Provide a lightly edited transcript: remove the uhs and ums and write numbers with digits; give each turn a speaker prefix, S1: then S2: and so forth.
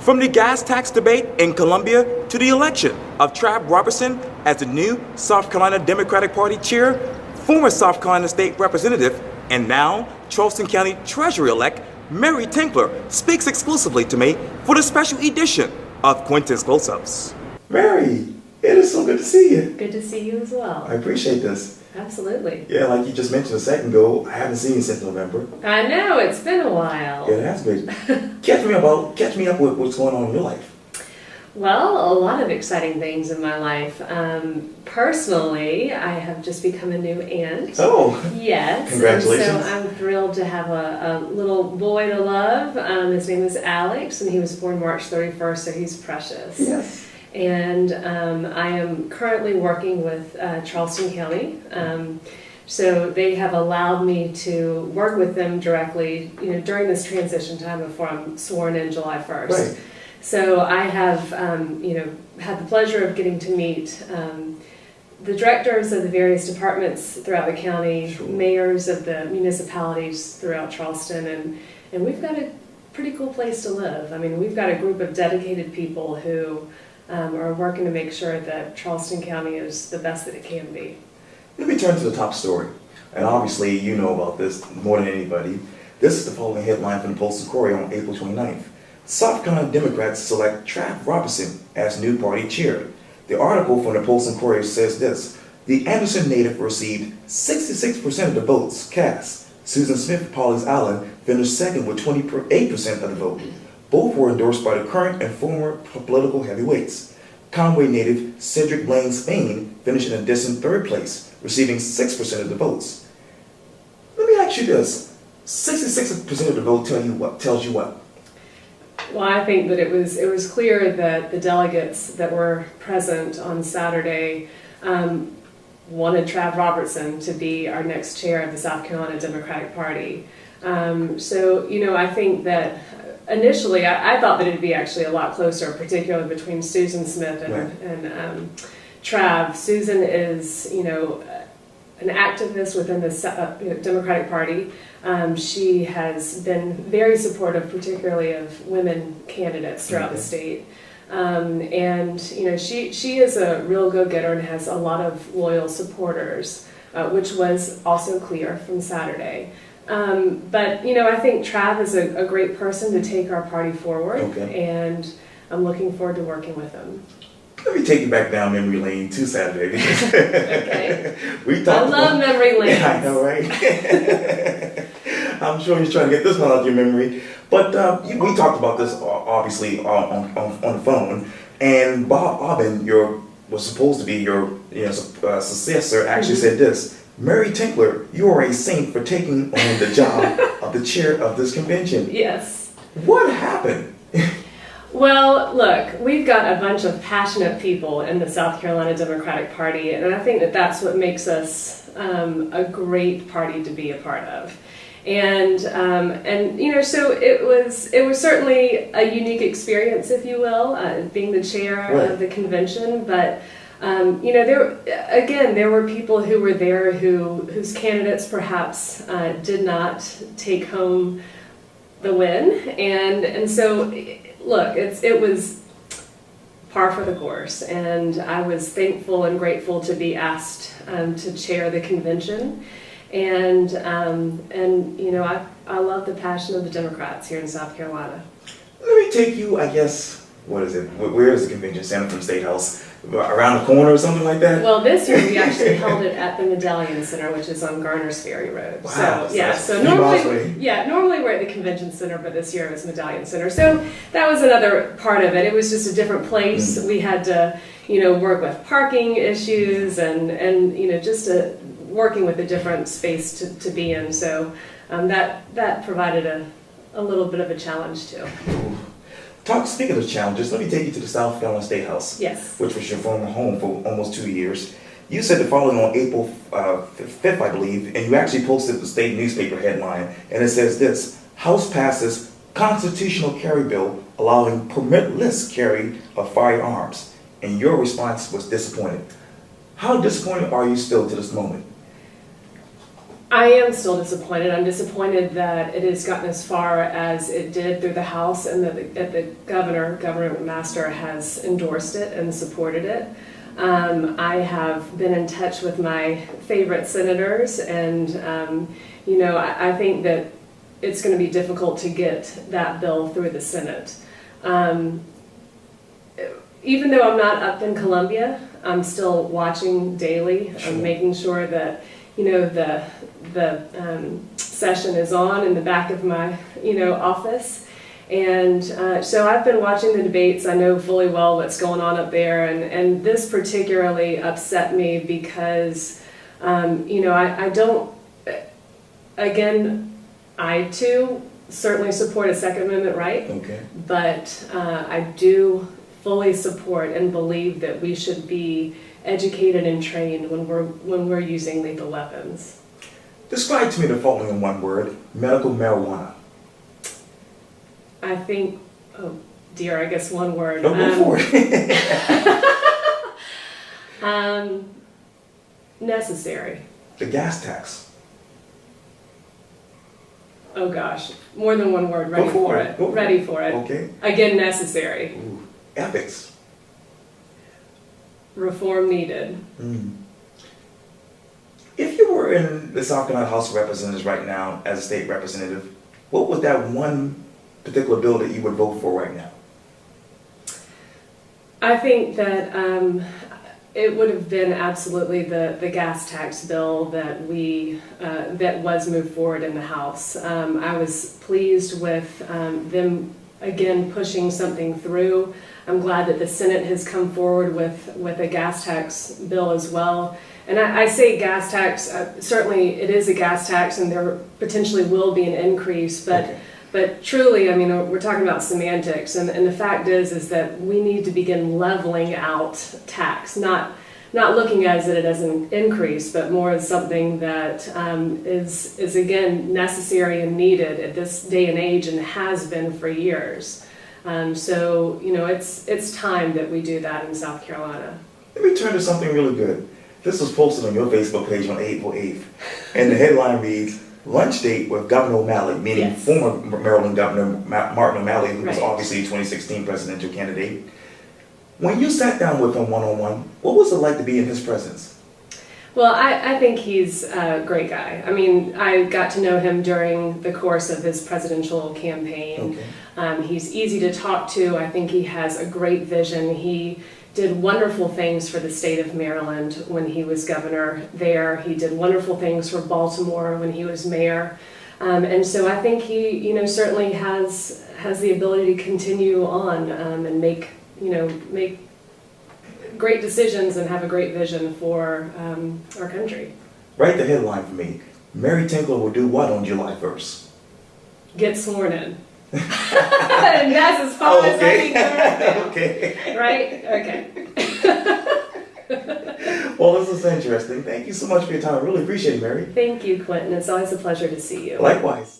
S1: From the gas tax debate in Columbia to the election of Trav Robertson as the new South Carolina Democratic Party chair, former South Carolina State Representative, and now Charleston County Treasurer-elect Mary Tinkler speaks exclusively to me for the special edition of Quintin's Close-Ups. Mary, it is so good to see you.
S2: Good to see you as well.
S1: I appreciate this.
S2: Absolutely.
S1: Yeah, like you just mentioned a second ago, I haven't seen you since November.
S2: I know, it's been a while.
S1: Yeah, it has been. Catch me up with what's going on in your life.
S2: Well, a lot of exciting things in my life. Personally, I have just become a new aunt.
S1: Oh,
S2: yes.
S1: congratulations.
S2: And so I'm thrilled to have a little boy to love. His name is Alex, and he was born March 31st, so he's precious.
S1: Yes.
S2: And I am currently working with Charleston County. So they have allowed me to work with them directly, during this transition time before I'm sworn in July 1st.
S1: Right.
S2: So I have, had the pleasure of getting to meet the directors of the various departments throughout the county,
S1: Sure.
S2: mayors of the municipalities throughout Charleston, and we've got a pretty cool place to live. I mean, we've got a group of dedicated people who are working to make sure that Charleston County is the best that it can be.
S1: Let me turn to the top story. And obviously you know about this more than anybody. This is the following headline from the Post-Courier on April 29th. South Carolina Democrats select Trav Robertson as new party chair. The article from the Post-Courier says this: the Anderson native received 66% of the votes cast. Susan Smith of Pawleys Island finished second with 28% of the vote. Both were endorsed by the current and former political heavyweights. Conway native Cedric Blaine Spain finished in a distant third place, receiving 6% of the votes. Let me ask you this: 66% of the vote tells you what?
S2: Well, I think that it was clear that the delegates that were present on Saturday wanted Trav Robertson to be our next chair of the South Carolina Democratic Party. So, I think that initially I thought that it'd be actually a lot closer, particularly between Susan Smith and Trav. Susan is, an activist within the Democratic Party. She has been very supportive, particularly of women candidates throughout the state. And she is a real go-getter and has a lot of loyal supporters, which was also clear from Saturday. But I think Trav is a great person to take our party forward, and I'm looking forward to working with him.
S1: Let me take you back down memory lane to Saturday.
S2: Okay.
S1: I
S2: love memory lanes.
S1: Yeah, I know, right? I'm sure you're trying to get this one out of your memory. But we talked about this obviously on the phone, and Bob Aubin, was supposed to be your successor, actually said this: Mary Tinkler, you are a saint for taking on the job of the chair of this convention.
S2: Yes.
S1: What happened?
S2: Well, look, we've got a bunch of passionate people in the South Carolina Democratic Party, and I think that that's what makes us a great party to be a part of. And so it was certainly a unique experience, if you will, being the chair of the convention. But there were people who were there whose candidates perhaps did not take home the win, and so. Look, it was par for the course, and I was thankful and grateful to be asked to chair the convention, and I love the passion of the Democrats here in South Carolina.
S1: Let me take you, I guess, what is it? Where is the convention center from State House? Around the corner or something like that?
S2: Well, this year we actually held it at the Medallion Center, which is on Garner's Ferry Road.
S1: Wow,
S2: So normally we're at the convention center, but this year it was Medallion Center. So that was another part of it. It was just a different place. We had to, work with parking issues and just working with a different space to be in. So that provided a little bit of a challenge too.
S1: Speaking of challenges, let me take you to the South Carolina State House.
S2: Yes.
S1: Which was your former home for almost 2 years. You said the following on April 5th, I believe, and you actually posted the state newspaper headline, and it says this: House passes constitutional carry bill allowing permitless carry of firearms. And your response was disappointed. How disappointed are you still to this moment?
S2: I am still disappointed. I'm disappointed that it has gotten as far as it did through the House, and that the Governor McMaster, has endorsed it and supported it. I have been in touch with my favorite senators, and I think that it's going to be difficult to get that bill through the Senate. Even though I'm not up in Columbia, I'm still watching daily.
S1: Sure.
S2: I'm making sure that the session is on in the back of my office, and so I've been watching the debates. I know fully well what's going on up there, and this particularly upset me because I don't. Again, I too certainly support a Second Amendment right,
S1: Okay.
S2: but I do fully support and believe that we should be educated and trained when we're using lethal weapons.
S1: Describe to me the following in one word: medical marijuana.
S2: I think, oh dear, I guess one word.
S1: Don't go for it.
S2: Necessary.
S1: The gas tax.
S2: Oh gosh, more than one word.
S1: Go
S2: Ready
S1: for
S2: for
S1: it.
S2: it.
S1: Go for
S2: Ready for it.
S1: Okay.
S2: Again, necessary.
S1: Ooh. Ethics.
S2: Reform needed.
S1: If you were in the South Carolina House of Representatives right now as a state representative, what was that one particular bill that you would vote for right now?
S2: I think that it would have been absolutely the gas tax bill that that was moved forward in the House. I was pleased with them again pushing something through. I'm glad that the Senate has come forward with a gas tax bill as well. And I say gas tax, certainly it is a gas tax, and there potentially will be an increase, but
S1: Okay.
S2: but truly, I mean, we're talking about semantics, and the fact is that we need to begin leveling out tax, not looking at it as an increase, but more as something that is again necessary and needed at this day and age, and has been for years. So it's time that we do that in South Carolina.
S1: Let me turn to something really good. This was posted on your Facebook page on April 8th, and the headline reads, "Lunch date with Governor O'Malley," meaning
S2: Yes.
S1: former Maryland Governor Martin O'Malley, who was
S2: Right.
S1: obviously a 2016 presidential candidate. When you sat down with him one-on-one, what was it like to be in his presence?
S2: Well, I think he's a great guy. I mean, I got to know him during the course of his presidential campaign.
S1: Okay.
S2: He's easy to talk to. I think he has a great vision. He did wonderful things for the state of Maryland when he was governor there. He did wonderful things for Baltimore when he was mayor. And so I think he, certainly has the ability to continue on and make great decisions and have a great vision for our country.
S1: Write the headline for me. Mary Tinkler will do what on July 1st?
S2: Get sworn in. And that's as far as I can go.
S1: Okay.
S2: Right? Okay.
S1: Well, this is interesting. Thank you so much for your time. I really appreciate it, Mary.
S2: Thank you, Quintin. It's always a pleasure to see you.
S1: Likewise.